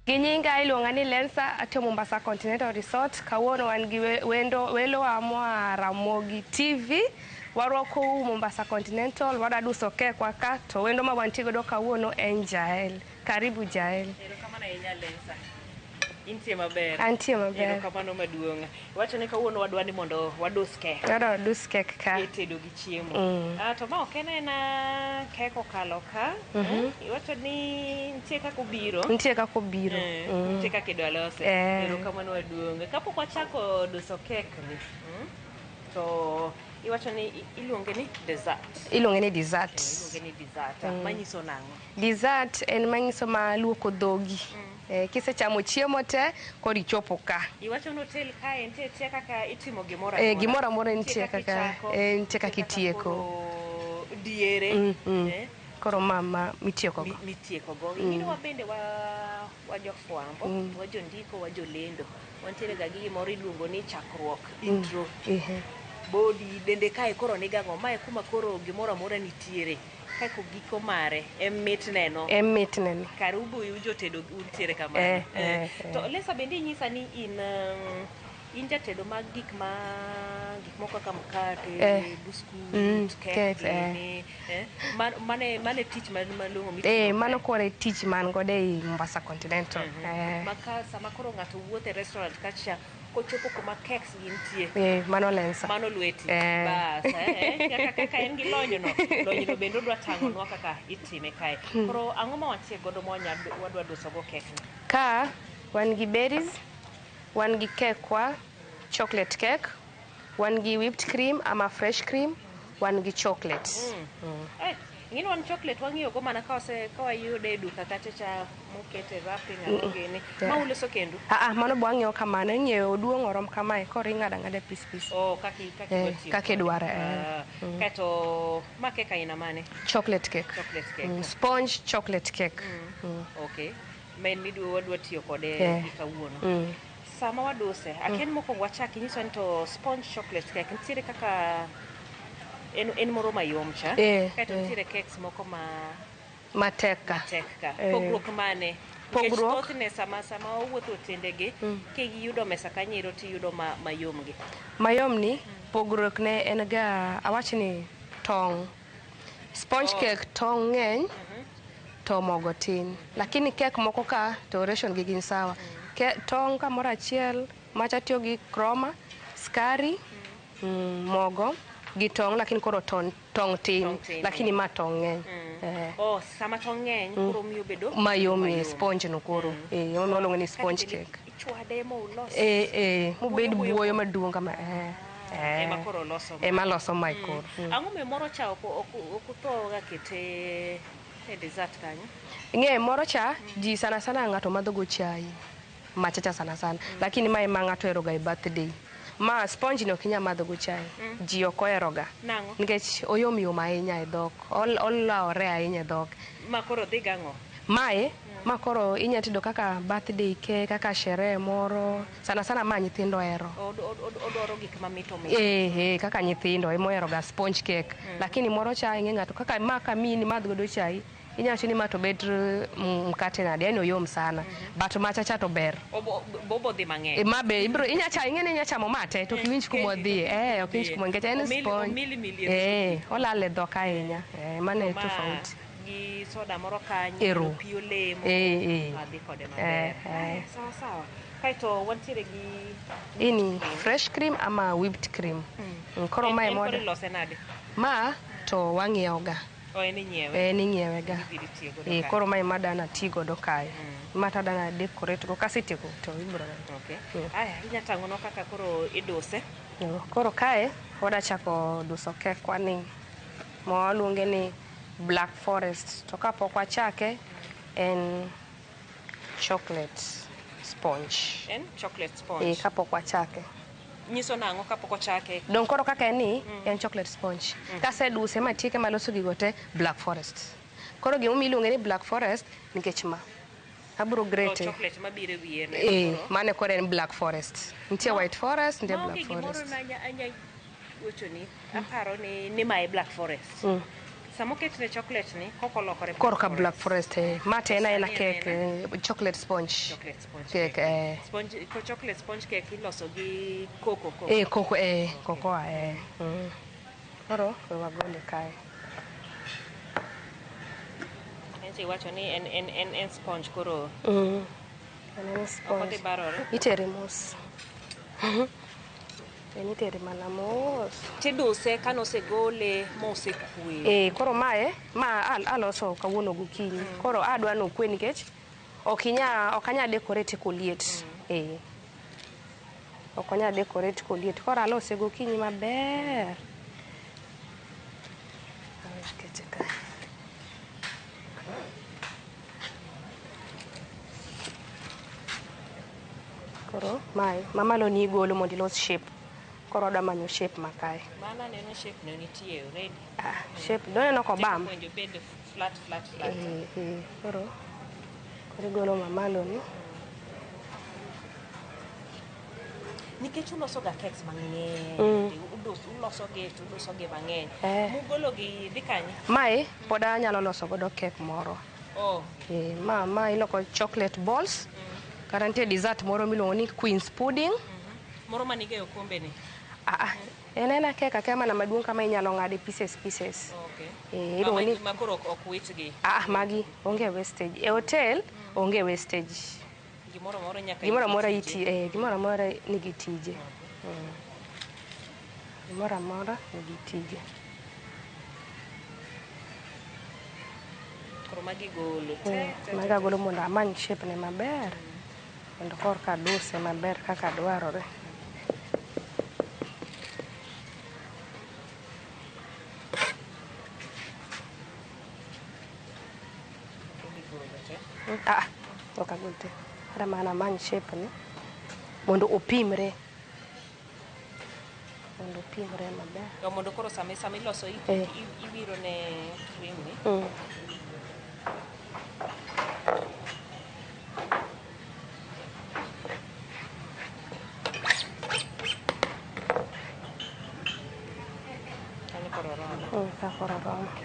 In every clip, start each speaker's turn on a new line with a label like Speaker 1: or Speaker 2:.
Speaker 1: Ginyinga iluonga ni Lensa atio Mombasa Continental Resort. Kawuono wan gi welo wa Ramogi TV. Warwako Mombasa Continental, wadaduso kekwa ka, to wendo ma wantie godo kawuono en Jael. Karibu Jael.
Speaker 2: Erokamano ahinya Lensa. Intie maber.
Speaker 1: Antie maber.
Speaker 2: Erokamano maduong'. Wacho ni kawuono wadwani mondo wadus kek.
Speaker 1: Wadus kek ka.
Speaker 2: Itedo gi chiemo. To ma ok en kek okalo ka. Iwacho ni nitie kaka obiro.
Speaker 1: Nitie kaka obiro.
Speaker 2: Nitie kaka idwa lose. Erokamano maduong'. Kapok wachako duso kek ni. To iwacho ni iluonge ni dessert.
Speaker 1: Iluonge ni dessert.
Speaker 2: Iluonge ni dessert. Manyiso nang'o?
Speaker 1: Dessert en manyiso ma luoko dhogi. Kisechamo chiemo te kodi chopo ka.
Speaker 2: Iwacho no hotel kae nitie kaka itimo gimoro
Speaker 1: gimoro amora nitie kaka nitie kaka itieko.
Speaker 2: Diere.
Speaker 1: Koro mama mitieko go.
Speaker 2: Mitieko go. Ingino wabende wa jofwambo, wa jondiko, wa jolendo. Wantiere ga gi gimoro iluongo ni chakruok, intro. Bodi dende kae koro nigango mae kuma koro gimoro amora nitiere. Kako giko mare emit neno.
Speaker 1: Emit neno.
Speaker 2: Karibu ujo tedo untiere kama. To Lensa bende nyisa ni in jatedo mag gik moko kaka mkate, buskut, kek, mane tich malongo mitimo.
Speaker 1: Mano kore tich man gode i Mombasa Continental.
Speaker 2: Maka sama koro ng'ato wuothe restaurant kacha kochopo kuma keks gintie.
Speaker 1: Mano Lensa.
Speaker 2: Mano lweti. Bas, kaka en gi lonyno. Lonyno bende odwa tang'onwa kaka itime kae. Koro ang'o ma wantie godo ma wadwa duso go kek ni?
Speaker 1: Ka wan gi berries, wan gi kekwa, chocolate cake, wan gi whipped cream ama fresh cream, wan gi chocolate.
Speaker 2: Ngino wan chocolate wang'iyo go mana ka wayude e duka kata cha mokete wrapping ang'ogene. Ma uloso kendo?
Speaker 1: Mano bo ang'iewo kamano. Ing'iewo oduong' orom kamae koro ing'ado ang'ada piece. Kaki dware.
Speaker 2: Kato ma kek aina mane?
Speaker 1: Chocolate cake. Sponge chocolate cake.
Speaker 2: Okay. Men wadwa tiyo kode kawuono. Sama waduse, aken mokwongo wachaki nyiso ni to sponge chocolate cake nitiere kaka en moro mayom cha. Kato nitiere cakes moko
Speaker 1: matek ka.
Speaker 2: Pogruok mane?
Speaker 1: Pogruok
Speaker 2: ne sama owuotho tendege kiyudo mesa kanyiro tiyudo mayom gi.
Speaker 1: Mayom ni pogruok ne en ga awachni tong'. Sponge cake tong' ng'eny to mogo tin. Lakini kek moko ka to ration gi gin sawa. Tong' kamoro achiel macha tiyo gi kroma, skari, mogo gi tong' lakini koro tong' tin lakini ma tong' ng'eny.
Speaker 2: Sama tong' ng'eny koro miyo bedo
Speaker 1: mayom sponge no koro. Waluongo ni sponge cake.
Speaker 2: Ichwade mo ulos.
Speaker 1: Mobed buoyo maduong' kama.
Speaker 2: Ema koro loso.
Speaker 1: Ema loso mai koro.
Speaker 2: Ang'o me moro cha ok utho ga kete dessert kanyo?
Speaker 1: Ng'e moro cha ji sana ng'ato madho go chai. Machacha sana. Lakini mae ma ng'ato eroga e birthday. Ma sponge no kinya madho go chai. Ji ok oheroga.
Speaker 2: Nang'o?
Speaker 1: Nikech oyom ahinya e dhok. Olaore ahinya e dhok.
Speaker 2: Ma koro dhi gang'o?
Speaker 1: Mae ma koro inya tedo kaka birthday cake, kaka sherehe moro. Sana ma nyithindo hero.
Speaker 2: Odoro gik mamito.
Speaker 1: Kaka nyithindo emo heroga sponge cake. Lakini moro cha ing'e ng'ato kaka ma kamini madh godo chai. Inyacho ni ma to bet mkate nade yani oyom sana but machacha to ber
Speaker 2: bobo dhi mang'eny
Speaker 1: ma be ibro inyacha ing'ene inyacha mate to kiwinj kuma odhi ok winj kuma ngeta en sponge olale dhok ahinya mane tofauti
Speaker 2: gi soda moro kanyo pi olemo adhi kode maber sawa kaito wantiere gi
Speaker 1: ini fresh cream ama whipped cream koro mae moda
Speaker 2: lose nade
Speaker 1: ma to wang'iewoga ning'iewe ga. Koro mai madana tigo do kae. Mata dana decorate go kasitieko to ibro.
Speaker 2: Aya inya tang'ono kaka koro iduse.
Speaker 1: Koro kae wada chako duso kek kwani mo luonge ni Black Forest. To kapok wachake en chocolate sponge.
Speaker 2: En chocolate sponge.
Speaker 1: Kapok wachake.
Speaker 2: Nyiso nang'o kapok ochake?
Speaker 1: Don koro kaka ni en chocolate sponge. Kase duse matieke maloso gigo te Black Forest. Koro gimo miluonge ni Black Forest nikech ma. Abro grate.
Speaker 2: Chocolate mabire wiye ne.
Speaker 1: Mane kore en Black Forest. Nitie White Forest, nitie Black Forest.
Speaker 2: Gimoro anya gochoni aparo ni ma e Black Forest. Samo ketne chocolate ni koko lokore
Speaker 1: korka black forest mate ena cake chocolate sponge cake
Speaker 2: sponge ko chocolate sponge cake iloso gi coco
Speaker 1: cocoa koro wagole kae
Speaker 2: enche wacho ni en sponge koro
Speaker 1: en sponge itere mos itere mana mos
Speaker 2: tiduse kanosegole mosekwe
Speaker 1: koro aloso kawuono gokinyi koro adwa nokwe nikech okanya decorate koliet okanya decorate koliet koro alose gokinyi maber koro mamalo ni igolo mondo ilos shape koro adwa manyo shape makae
Speaker 2: mana neno shape no nitie already
Speaker 1: shape doneno ko bam
Speaker 2: konjo bed flat
Speaker 1: koro igolo mamalo ni
Speaker 2: nikech uloso ga cakes mang'eny uloso gi mang'eny mugolo gi dhi kanye
Speaker 1: mae pod anyalo loso godo cake moro ma iloko chocolate balls kata nitie dessert moro miluongo ni queen's pudding
Speaker 2: moro manige okombe ni
Speaker 1: en cake ake mana maduong' kama inyalo ng'ade pieces iluongo ni
Speaker 2: makoro ok witgi
Speaker 1: magi onge wastage e hotel onge wastage
Speaker 2: gimoro
Speaker 1: amora gimoro amora nigi tije gimoro amora nigi tije
Speaker 2: koro magi golo
Speaker 1: maga golo mondo amany shape ne maber mondo korka duse maber kaka dwarore ok agol te ada mana amany shape ni mondo opimre maber
Speaker 2: mondo koro sama iloso iwiro ne cream ni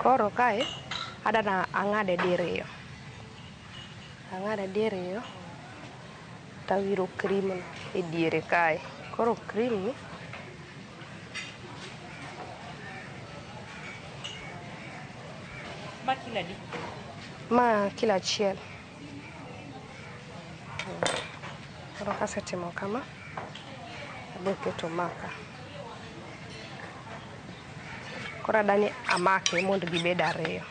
Speaker 1: koro kae adana ang'ade diriyo tawiro cream no e diere kae koro cream ni ma kila achiel koro kasetimo kama abiro keto maka koro adani amake mondo gibed ariyo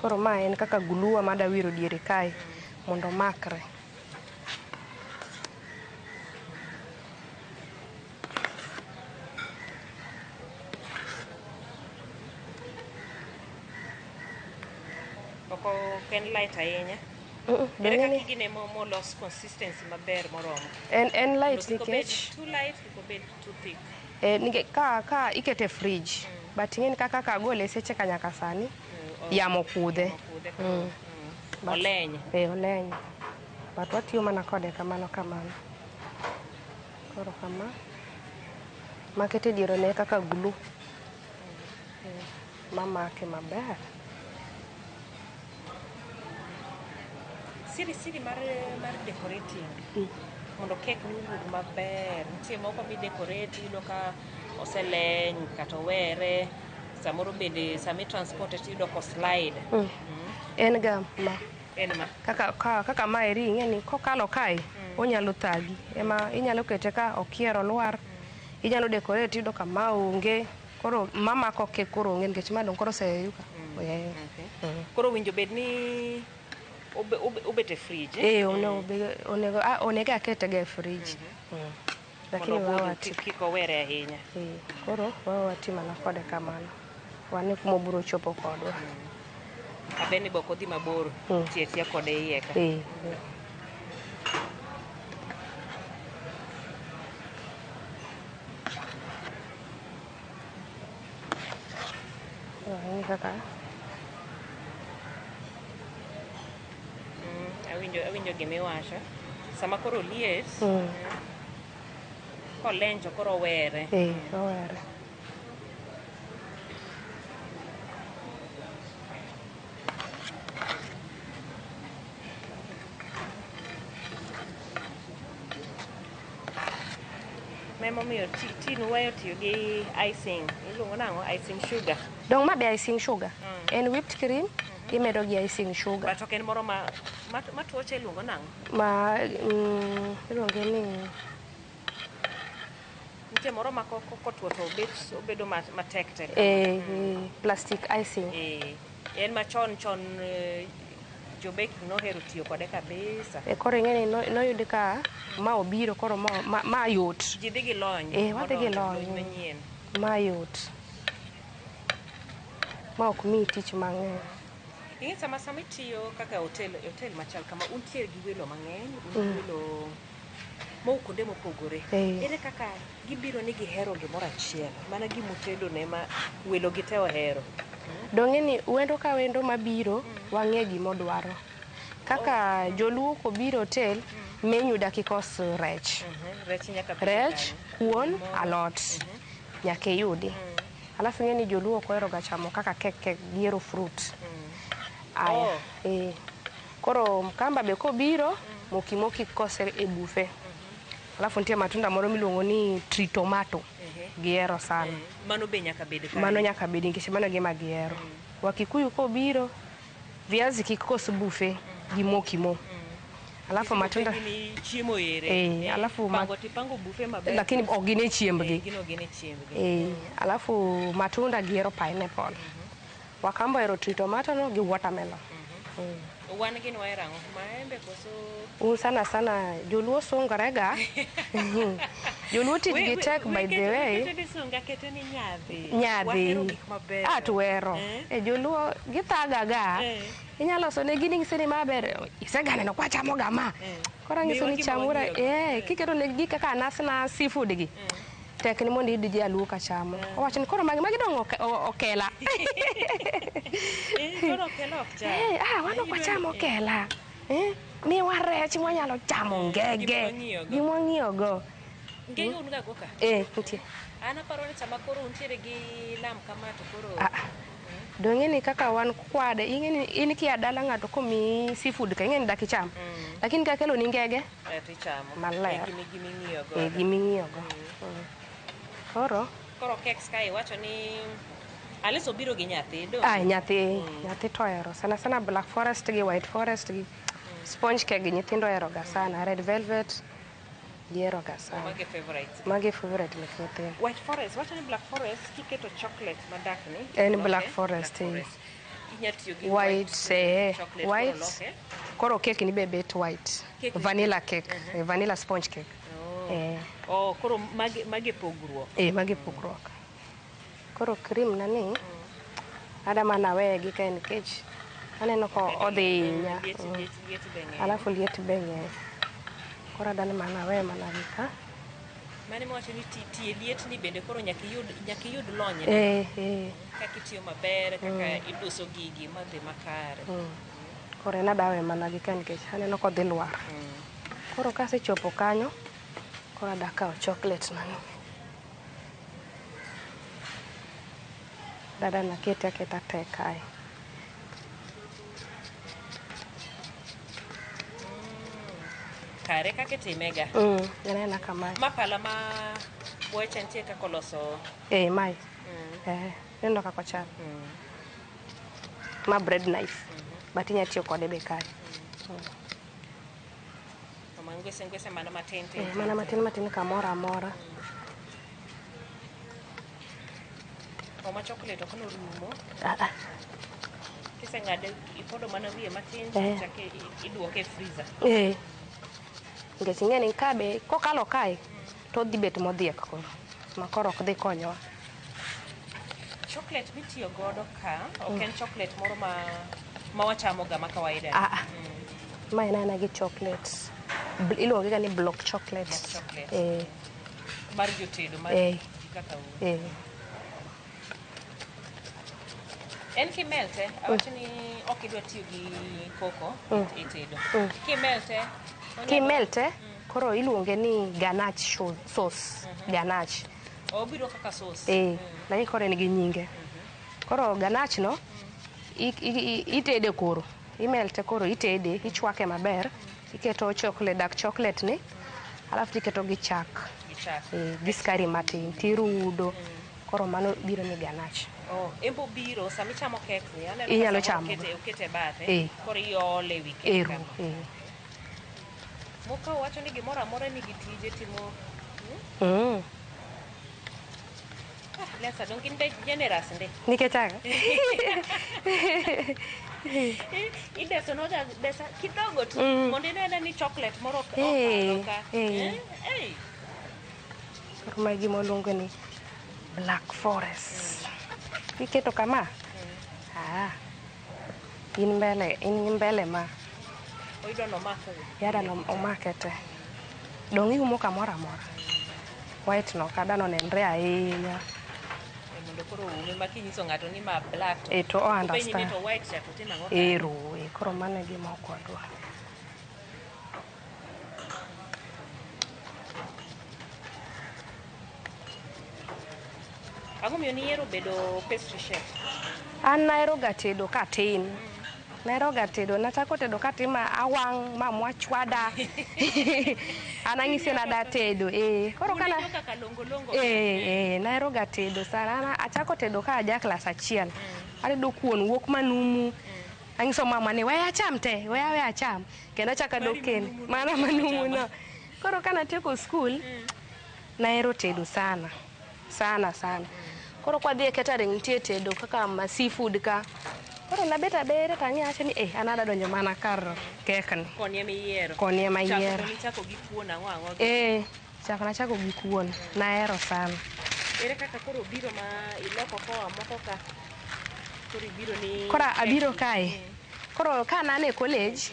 Speaker 1: koro ma en kaka gluwa madawiro diere kae mondo makre
Speaker 2: ken light ahinya ere kaka gine molos consistency maber moromo
Speaker 1: en light nikech
Speaker 2: too light bed too thick
Speaker 1: nikech ka ikete fridge but ing'eni kaka kagole seche ka nyaka sani yamo kudhe
Speaker 2: oleny
Speaker 1: but watiyo mana kode kamano koro kama makete diero ne kaka glue mamake maber
Speaker 2: siri mar decorating mondo cake wuog maber nitie moko mi decorate iyudo ka oseleny kata owere samoro bende sami transport iyudo ko slide
Speaker 1: en ga kaka ma eri ing'eni kokalo kae onyalo thagi ema inyalo kete ka okiero lwar inyalo decorate iyudo ka ma onge koro mamako cake koro onge nikech madong koro oseyuka
Speaker 2: koro winjo bed ni obete fridge
Speaker 1: onego akete ga e fridge lakini wawati
Speaker 2: kiko were ahinya
Speaker 1: koro wawati mana kode kamano wane kuma biro chopo kodwa
Speaker 2: abeni boko dhi mabor tiya kode iye ka
Speaker 1: kaka
Speaker 2: awinjo gimiwacho sama koro liet kolenjo koro were.
Speaker 1: Owere.
Speaker 2: Memo miyo tinu weyo tiyo gi icing. Iluongo nang'o? Icing sugar.
Speaker 1: Dong ma be icing sugar. En whipped cream, imedo gi icing sugar.
Speaker 2: But ok en moro ma tuoche iluongo nang'o?
Speaker 1: Ma iluonge ni
Speaker 2: nitie moro ma kotuo to obedo matek tek.
Speaker 1: Plastic icing.
Speaker 2: En machon jo baking nohero tiyo kode kabisa.
Speaker 1: Koro ing'eni noyudi ka ma obiro koro ma yot.
Speaker 2: Ji dhi gi lony.
Speaker 1: Wadhi gi lony
Speaker 2: manyien.
Speaker 1: Ma yot. Ma ok mi tich mang'eny.
Speaker 2: Ing'e sama itiyo kaka hotel machal kama, untiere gi welo mang'eny, welo mowuok kuonde mopogore. Ere kaka gibiro ni gihero gimoro achiel, mana gimutedo ne ma welo gi te ohero.
Speaker 1: Dong'e ni wendo ka wendo mabiro wang'e gimodwaro. Kaka joluo kobiro hotel, menu dakikos rech. Rech, kuon, alot. Nyaka iyudi. Alafu ing'e ni joluo ok ohero ga chamo kaka kek giero fruit. Aya. Koro kamba be kobiro, moki kose e buffet. Alafu nitie matunda moro miluongo ni tree tomato. Gihero sana.
Speaker 2: Mano be nyaka bed kanyo.
Speaker 1: Mano nyaka bed nikech mano gima gihero. Wakikuyu kobiro, viazi kik kos buffet gi mo. Alafu matunda
Speaker 2: ni chiemo ere.
Speaker 1: Alafu
Speaker 2: tipango buffet maber.
Speaker 1: Lakini ok gine chiembgi.
Speaker 2: Gino gine chiembgi.
Speaker 1: Alafu matunda gihero pineapple. Wakamba hero tree tomato no gi watermelon.
Speaker 2: Wan gin wahero ang'o? Maembe koso?
Speaker 1: Sana joluo sungore ga. Joluo tijgi tek by the way.
Speaker 2: Kete ni nyadhi.
Speaker 1: Nyadhi.
Speaker 2: Wahero gik maber.
Speaker 1: Tuwero. Joluo githaga ga. Inyalo loso ne gini giseni maber. Isega neno kwa chamo ga ma. Koro nyiso ni chamura kiketo ne gik kaka nasna seafood gi. Tek ni mondo iyud ji aluo ka chamo. Owacho ni koro magi dong okela.
Speaker 2: Koro okela ok cham.
Speaker 1: Wan ok wacham okela. Miwa rech mwanyalo chamo ngege. Gimwang'iyo go.
Speaker 2: Ngege un ga go ka?
Speaker 1: Nitie.
Speaker 2: An aparo ni sama koro untiere gi nam kama to koro
Speaker 1: Dong'e ni kaka wan kwade, ing'eni in kia dala ng'ato komi seafood ka ing'eni dak icham. Lakini kakelo ni ngege.
Speaker 2: Tichamo.
Speaker 1: Maler.
Speaker 2: Giming'iyo go.
Speaker 1: Giming'iyo go. Koro
Speaker 2: keks ka iwacho ni Alice obiro gi nyathi do.
Speaker 1: Nyathi to ohero sana Black Forest gi White Forest gi sponge cake gi nyithindo ohero ga sana. Red Velvet gihero ga sana. Magi favorite mek nyithindo.
Speaker 2: White Forest, wacho ni Black Forest kiketo chocolate madak ni.
Speaker 1: En Black Forest.
Speaker 2: Inyatiyo gi
Speaker 1: white. Koro cake ni be bet white. Vanilla cake, vanilla sponge cake.
Speaker 2: Koro mage pogruok.
Speaker 1: Mage pogruok. Koro cream nani ada mana wegi ka nikech aneno ko odhi nya. Alafu liet be ng'eny. Koro adani mana we mana ka.
Speaker 2: Mane mwacho ni tie liet ni bende koro nyaka yud lony. Kaka itiyo maber, kaka iduso gigi madhi makare.
Speaker 1: Koro nadawe mana ka nikech aneno ko dhi lwar. Koro kasechopo kanyo koro adakawo chocolate nani. Dada nakete aketa tek kae.
Speaker 2: Kare kake timega.
Speaker 1: Nena kamae.
Speaker 2: Mapala ma boche ntie kako loso.
Speaker 1: Mai. Neno kako chal. Ma bread knife. But inya tiyo kode be kae.
Speaker 2: Ngwese mana matin.
Speaker 1: Mana matin kamora amora.
Speaker 2: Ma chocolate ok norumo. Kiseng'ade ipodo mana wiye matin chake iduoke freezer.
Speaker 1: Nikech ing'eni kabe kokalo kae to dhi bet modhiek koro. Ma koro ok dhi konyowa.
Speaker 2: Chocolate mitiyo godo ka ok en chocolate moro ma wachamo ga ma kawaida.
Speaker 1: Ma en gi chocolate. Iluonge ga ni block chocolate.
Speaker 2: Mar jotedo mar kaka En kimelte, awacho ni ok idwa tiyo gi koko e tedo. Kimelte
Speaker 1: koro iluonge ni ganache sauce. Ganache.
Speaker 2: Obiro kaka sauce.
Speaker 1: Lakini koro en gi nyinge. Koro ganache no itede koro. Imelte koro itede, ichwake maber. Iketo dark chocolate ni. Alafu iketo gi chak. Gi skari matin. Tirudo. Koro mano biro ni ganache.
Speaker 2: Embo biro sami chamo kek ni aneno
Speaker 1: inyalo chamo
Speaker 2: okete bathe koro iole wi kek kama moka wacho ni gimoro amora nigi tije timo Lesa dong kinde generous nde
Speaker 1: nikech aga
Speaker 2: ideso no ga desa kidogo tu mondo inene ni chocolate moro okalo ka
Speaker 1: koro ma gimo luongo ni Black Forest. Iketo kama in mbele ma
Speaker 2: oido no mako
Speaker 1: yada no omakete dong iumo kamoro amora white no kada no nenre ahinya
Speaker 2: mondo koro ume makinyiso ng'ato ni ma black
Speaker 1: to o understand
Speaker 2: to white cha to tinango
Speaker 1: koro mane gima okwadwa
Speaker 2: Ang'o miyo ni ero bedo pastry chef?
Speaker 1: An naero ga tedo katin. Naero ga tedo nachako tedo katin ma awang' ma mwachwada. An ang'isi na da tedo koro kana naero ga tedo sana. Achako tedo ka aja klas 1. Atedo kuon wuok manumu. Ang'iso mama ni we acham te, we acham. Kendo achaka doken mana manumu no. Koro kana tieko school naero tedo sana. Sana. Koro kwa dhie catering nitie tedo kaka ma seafood ka. Koro nabet abere tangi acha ni an ada donjo mana kar kek ni.
Speaker 2: Konie miyiero. Chako gi kuon ang'o.
Speaker 1: Chako nachako gi kuon. Naero sana.
Speaker 2: Ere kaka koro biro ma iloko koa moko ka. Koro biro ni
Speaker 1: Koro abiro kae. Koro ka nane college.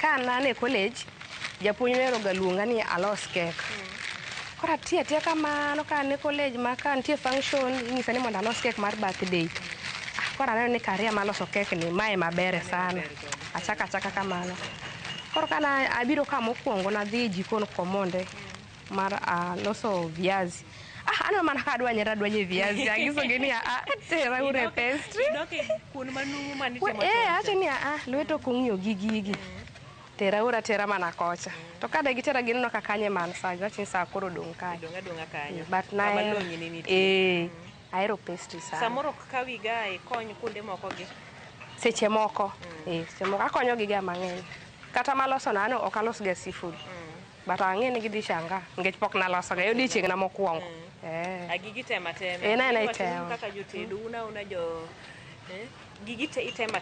Speaker 1: Ka nane college japuonj nero ga luonga ni alos kek. Kora tia kamano ka ne college ma ka nitie function ing'isa ni mondo alos kek mar birthday. Kora aneno ni karia maloso kek ni mae maber sana. Achaka kamano. Koro kana abiro ka mokwongo nadhi jikon komonde mar loso viazi. Ano mana ka adwanye viazi. Agiso gini tera ure pastry.
Speaker 2: Kuon manumu manite mocho.
Speaker 1: Acha ni lweto kong'iyo gigi. Tera mana kocha. To kada gitera gino no kakanye man sa gachi sa koro dong kai.
Speaker 2: Donga kanyo.
Speaker 1: But na
Speaker 2: malonyi ni nitie.
Speaker 1: Aero pastry sana.
Speaker 2: Samoro kawi ga kony kuonde moko gi.
Speaker 1: Seche moko. Seche moko akonyo gi ga mang'eny. Kata maloso nano ok alos ga seafood. But ang'e ni gidhi shanga ngech pok naloso ga yodi chieng' na mokwongo.
Speaker 2: Agigi tema.
Speaker 1: Na itema.
Speaker 2: Kaka jotedo una jo gigi itema.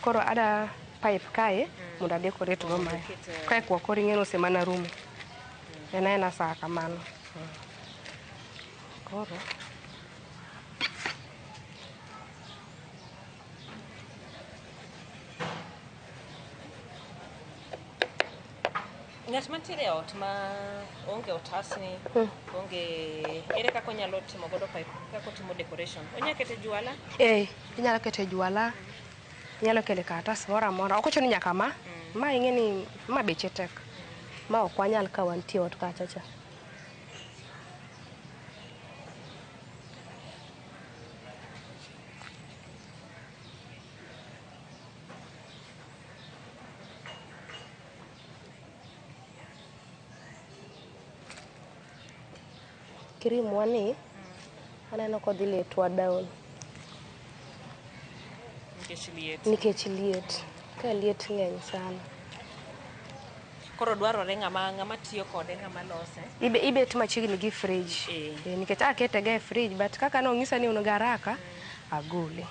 Speaker 1: Koro ada pipe kae mondo adekorate go mae. Kae kwa koro ing'eno semana rumo. Ena saa kamano. Koro
Speaker 2: ng'at mantiere e ot ma onge otasni onge ere kaka onyalo timo godo pipe kaka otimo decoration onya kete jwala
Speaker 1: inyalo kete jwala inyalo kele katas moro amora ok ochuno nyaka ma ing'e ni ma beche tek ma ok wanyal ka wantie ot kacha cha cream wani aneno kodhi letwa down nikech liet ka liet ng'eny sana
Speaker 2: koro dwarore ng'ama tiyo kode ng'ama lose
Speaker 1: ibet machiegni gi fridge nikech akete ga e fridge but kaka nong'isa ni un garaka agole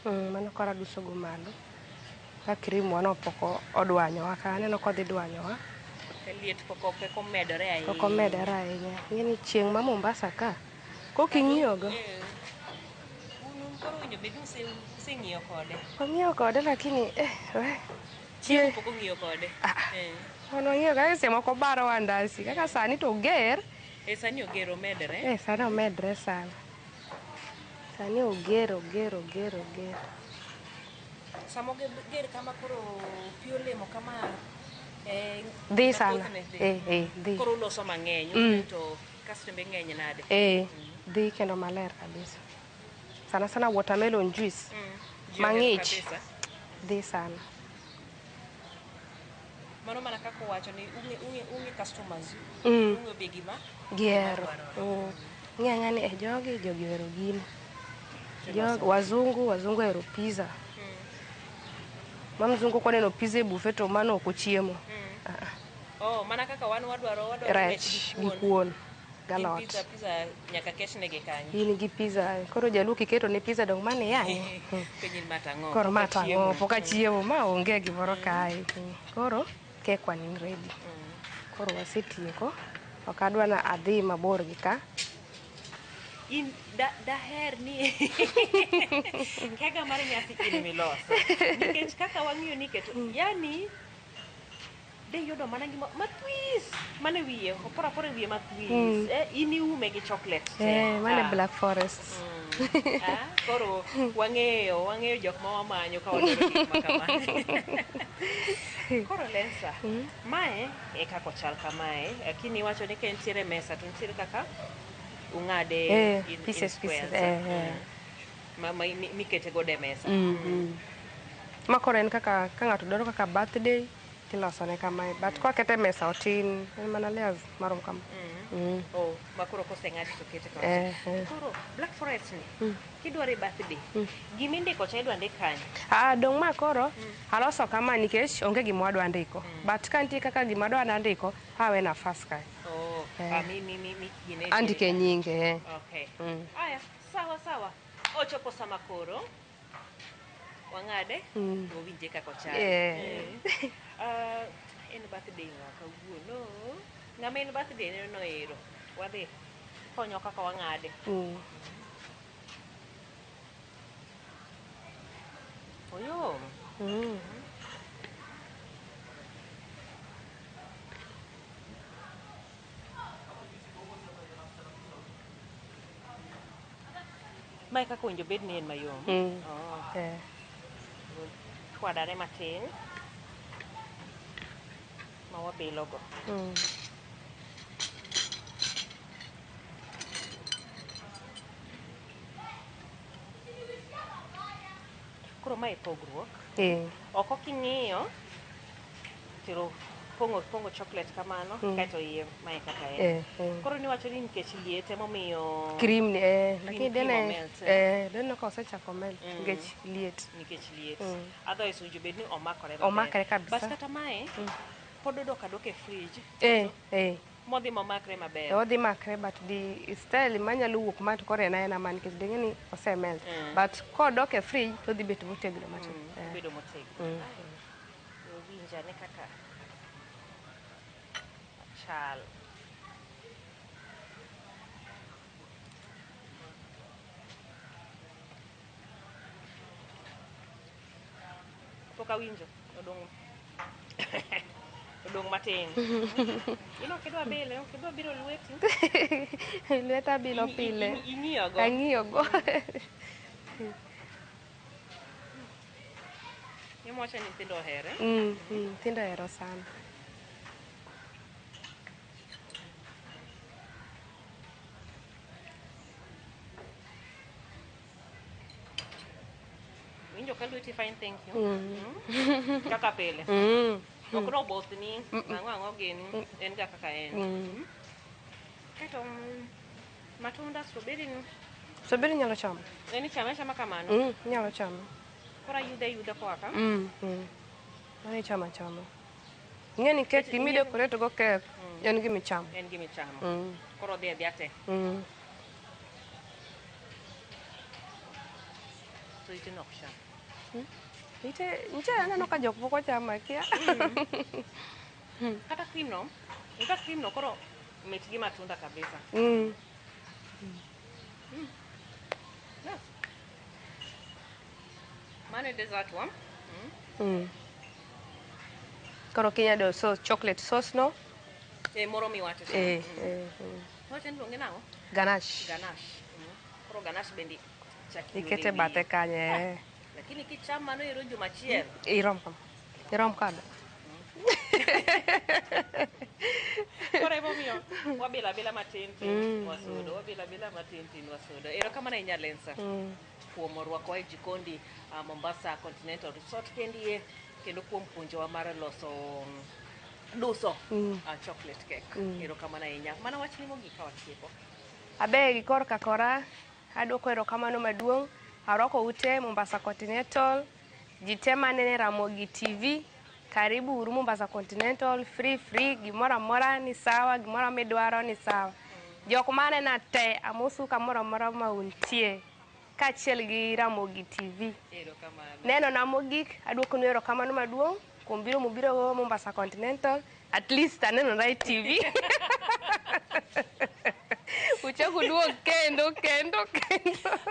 Speaker 1: mano kora duso go malo ka cream wano poko odwanyowa ka aneno kodhi dwanyowa
Speaker 2: liet poko medore
Speaker 1: ahinya ng'eni chieng' ma Mombasa ka kok ing'iyogo
Speaker 2: Koro winjo bedu useng'iyo kode.
Speaker 1: Wang'iyo kode lakini
Speaker 2: Chiemo pok ong'iyo kode.
Speaker 1: Wan wang'iyo kaka seche moko baro wa ndasi kaka sani to oger.
Speaker 2: Sani oger omedre.
Speaker 1: Sani omedre sana. Sani oger.
Speaker 2: Samo ger kama koro pi olemo kama
Speaker 1: dhi sana. Dhi.
Speaker 2: Koro uloso mang'eny to kastembe ng'eny nade?
Speaker 1: Dhi kendo maler kabisa. Sana watermelon juice. Mang'ich. Dhi sana.
Speaker 2: Mano mana kaka wacho ni ung'e customers. Ung'e be gima
Speaker 1: gihero. Ng'enya ni jogi ohero gini. Wazungu ohero pizza. Ma mzungu koneno pizza e buffet to mano ok ochiemo.
Speaker 2: Mana kaka wan wadwaro
Speaker 1: rech gi kuon galot.
Speaker 2: Pizza nyaka ketnegi kanyo.
Speaker 1: In gi pizza. Koro jaluo kiketo ne pizza dong mane yanye.
Speaker 2: Penyin matang'o.
Speaker 1: Koro matang'o poka chiemo ma onge gimoro kae. Koro kek wan in ready. Koro wasetieko. Ok adwa na adhi mabor gi ka.
Speaker 2: In daher ni kega mar nyasi in miloso. Nikech kaka wang'iyo ni keto. Yani de yudo mana gima matwis mane wiye opora wiye matwis. In iume gi chocolate.
Speaker 1: Mane Black Forest.
Speaker 2: Koro wang'eyo jok ma wamanyo ka wadwaro gik makamae. Koro Lensa, mae e kako chal kamae, lakini wacho ni ka nitiere mesa to nitiere kaka ung'ade in squares. Mikete gode mesa.
Speaker 1: Ma koro en kaka ka ng'ato dwaro kaka birthday tilosone kamae. But kwa kete mesa otin, en mana layers marom kama.
Speaker 2: Makoro koseng'adi to kete kama. Koro Black Forest ni, kidware birthday, gimindiko cha idwa ndik kanyo?
Speaker 1: Dong ma koro, aloso kama nikech onge gima wadwa ndiko. But ka nitie kaka gima adwa ndiko, awe nafas kae. Andike nyinge.
Speaker 2: Okay. Aya, sawa. Ochopo sama koro. Wang'ade, wawinje kako chal. En birthday ng'a kawuono. Ng'ama en birthday ne noero. Wadhi konyo kaka wang'ade. Oyom. Mae kaka winjo bed ni en mayom. Chwadare matin. Ma wabilogo. Koro mae pogruok. Oko king'iyo tiro pongo chocolate kamano kaito iye mae kaka en. Koro niwacho ni nikech liet emomiyo
Speaker 1: cream ni lakini dene ka osechako melt nikech liet.
Speaker 2: Otherwise winjo bed ni
Speaker 1: omakre kabisa.
Speaker 2: Bas kata mae pod odok e fridge. Modhi momakre maber.
Speaker 1: Odhi makre but the style manyalo wuok ma to kore na man nikech denge ni ose melt. But kodok e fridge to dhi bet motegno matin.
Speaker 2: Bedo motegno. Winja ne kaka chal. Poka winjo odong matin. Ino kidwa bile, kidwa biro lweti.
Speaker 1: Lweta bilo pile.
Speaker 2: Ang'iyogo. Nimwacho ni nyithindo ohere.
Speaker 1: Nyithindo ohero sana.
Speaker 2: Winjo ka lweti fine, thank you. Kaka pile. Ok no both ni ang'o gini en ga kaka en. Kato matunda strawberry ni.
Speaker 1: Strawberry nyalo chamo.
Speaker 2: En chama kamano.
Speaker 1: Nyalo chamo.
Speaker 2: Kora yude kwa ka.
Speaker 1: Mane chama. Ng'eni kek gimi decorate go kek en gimi chamo.
Speaker 2: Koro dhi ate. So ite nok cham.
Speaker 1: Nche aneno ka jok moko chama kia.
Speaker 2: Kata cream no koro mit gi matunda kabisa. Mane dessert wa?
Speaker 1: Koro kinya do sauce, chocolate sauce no.
Speaker 2: Moro miwacho. Wacho ni luonge nang'o?
Speaker 1: Ganache.
Speaker 2: Ganache. Koro ganache bende chaki
Speaker 1: Ikete bathe kanye.
Speaker 2: Lakini kicham mano ero juma achiel.
Speaker 1: Irom kam. Irom kado.
Speaker 2: Koro emomiyo wabila bila matin wasudo, wabila bila matin wasudo. Erokamano ahinya Lensa kuom rwako e jikondi Mombasa Continental Resort kendie kendo kuom puonjowa mar loso duso chocolate cake. Erokamano ahinya. Mana wachni mogik ka watieko.
Speaker 1: Abe gikor kakora adwoko erokamano maduong'. Arwako ute Mombasa Continental. Jite manene Ramogi TV. Karibu uru Mombasa Continental, free, gimora mora ni sawa, gimora midwaro ni sawa. Jok mane na te amosu kamora mora mauntie. Kachiel gi Ramogi TV. Neno na mogik, adwoko nu erokamano maduong'. Kumbiro mubiro Mombasa Continental, at least aneno Rai TV. Uchaku duo kendo.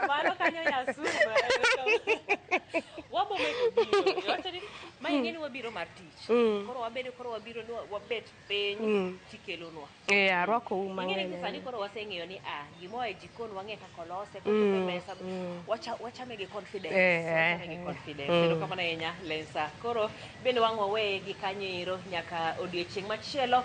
Speaker 2: Mano kanyo nyasuma. Wabo meko biro. Wachani maingeni wabiro mar tich. Koro wabiro wabet piny tikelonwa.
Speaker 1: Arwako umang'eny.
Speaker 2: Ingeni sani koro waseng'eyo ni gimo e jikon wang'e kaka olose kaka mesa. Wachame gi confidence. Erokamano ahinya Lensa. Koro bende wang' wawe gi kanyo nyaka odiochieng' machielo.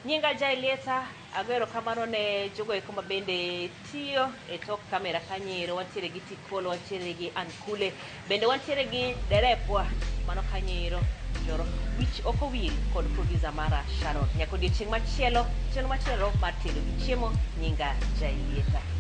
Speaker 2: Nyinga Jailieta, agwero kamano ne jogo eko mabende tiyo e tok kamera kanyero. Wantiere gi Tikolo, wantiere gi Ankule, bende wantiere gi derepwa mano kanyero Joro wich oko wil kod producer mara Sharon. Nyaka odiochieng' machielo mar tedo gi chiemo. Nyinga Jailieta.